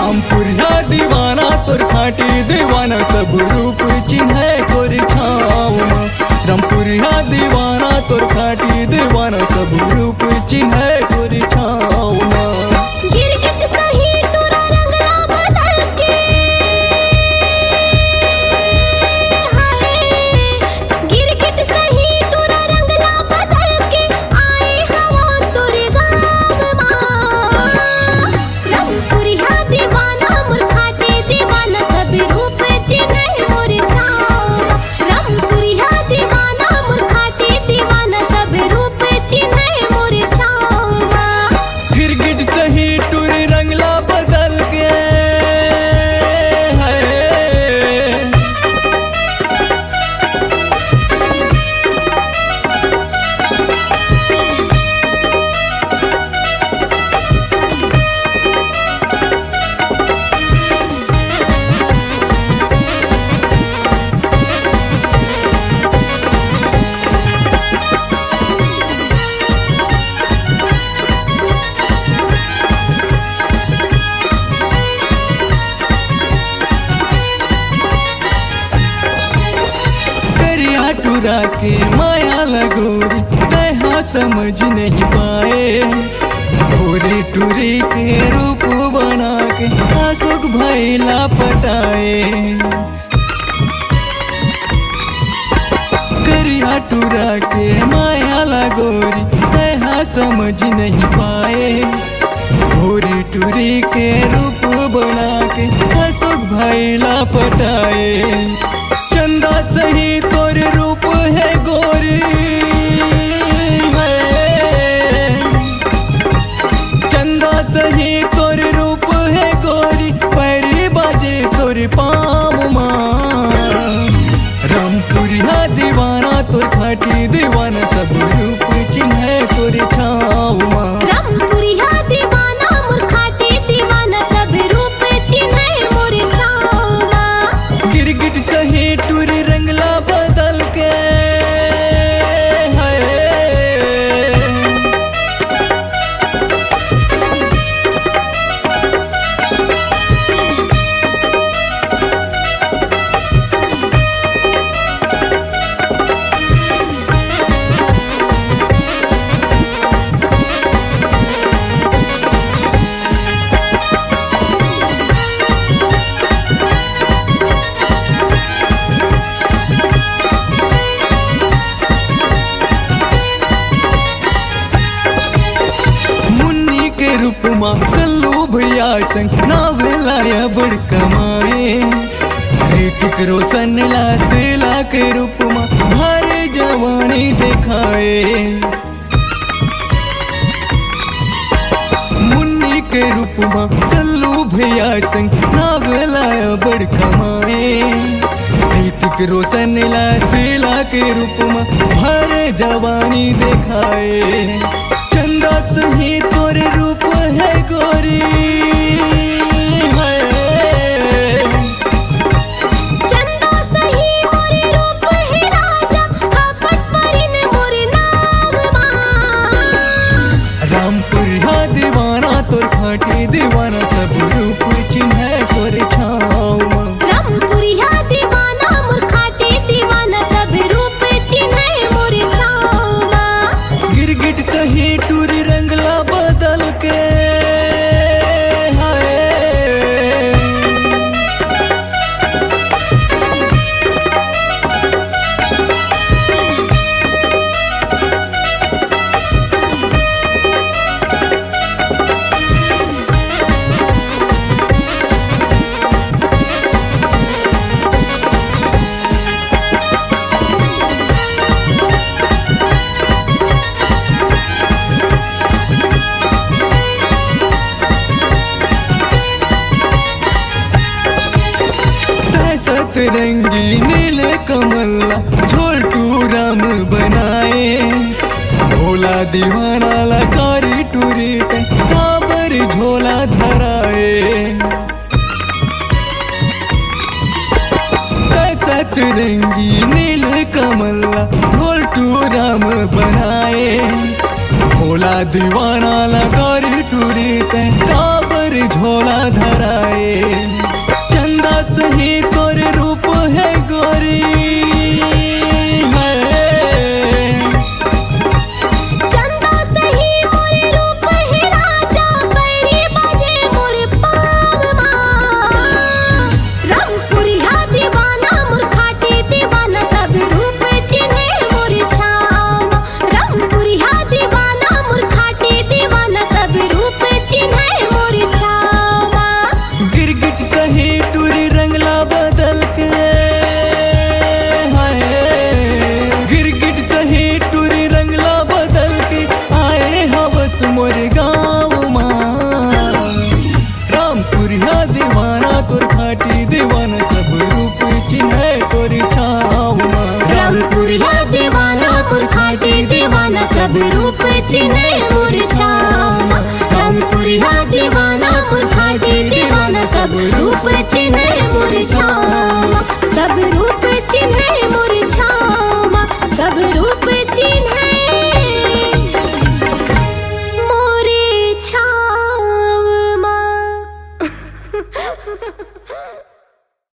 रामपुरिया दीवाना तोर खाटी दीवाना सब रूप चिन्ह तोर छाव माँ। रामपुरिया दीवाना तोर खाटी दीवाना सब रूप चिन्ह तोर छाव माँ। गिरगिट सही तोरा रंगला बदल के हाय गिरगिट सही तोरा रंगला बदल के आए हवा तोरे गाँव माँ। रामपुरिया दीवाना मोर खाटी दीवाना सब रूप चिन्ह मोर छाव माँ। रामपुरिया दीवाना मोर खाटी दीवाना सब रूप चिन्ह मोर छाव माँ। गिरगिट सही टूर रंगला बदल के है। करिया टूरा के माया लगोरी तहा समझ नहीं पाए। भोरी टूरी के रूप बना के आसुक भैला पटाए। करिया टूरा के माया लगोरी तहा समझ नहीं पाए। भोरी टूरी के रूप बना के आसुक भैला पटाए। चंदा सही तोर रूप है गोरी है। चंदा सही तोर रूप है गोरी पैरी बाजे तोर पाँव माँ। रामपुरिया दीवाना तोर खाटी दीवाना सब रूप चिन्ह तोर छाव माँ। रामपुरिया दीवाना मोर खाटी दीवाना सब रूप चिन्ह मोर छाव माँ। गिरगिट सही टूर रंगला बदल के है। मुन्नी के रूप माँ सल्लू भैया संग नावेला बड़ कमाए। ऋतिक रोशन लासेला के रूप माँ भारी जवानी दिखाए। मुन्नी के रूप माँ सल्लू भैया संग नावेला बड़ कमाए। ऋतिक रोशन लासेला के रूप माँ भारी जवानी दिखाए। चंदा सही तोर रूप है गोरी है। चंदा सही मोर रूप है राजा हापट परिन मोर नाग माँ। रामपुरिया दीवाना तोर खाटी दीवाना सब रूप चिन्ह तोर छाव माँ। रामपुरिया दीवाना मोर खाटी दीवाना सब रूप चिन्ह मोर छाव माँ। गिरगिट सही टूर रंगला बदल के है। सतरंगी नील कमला झोलटू राम बनाए। भोला दीवाना लकारी टूरी ते काबर झोला धराए। सतरंगी नील कमला झोलटू राम बनाए। भोला दीवाना लकारी टूरी ते काबर झोला धराए। रामपुरिया दीवाना तोर खाटी दीवाना सब रूप चिन्ह तोर छाव रामपुरिया दीवाना तोर खाटी दीवाना सब रूप चिन्ह मोर छाव रामपुरिया दीवाना तोर खाटी दीवाना सब रूप चिन्ह मोर छाव सब रूप चिन्ह मोर छाव सब रूप चिन्ह मोरे छाव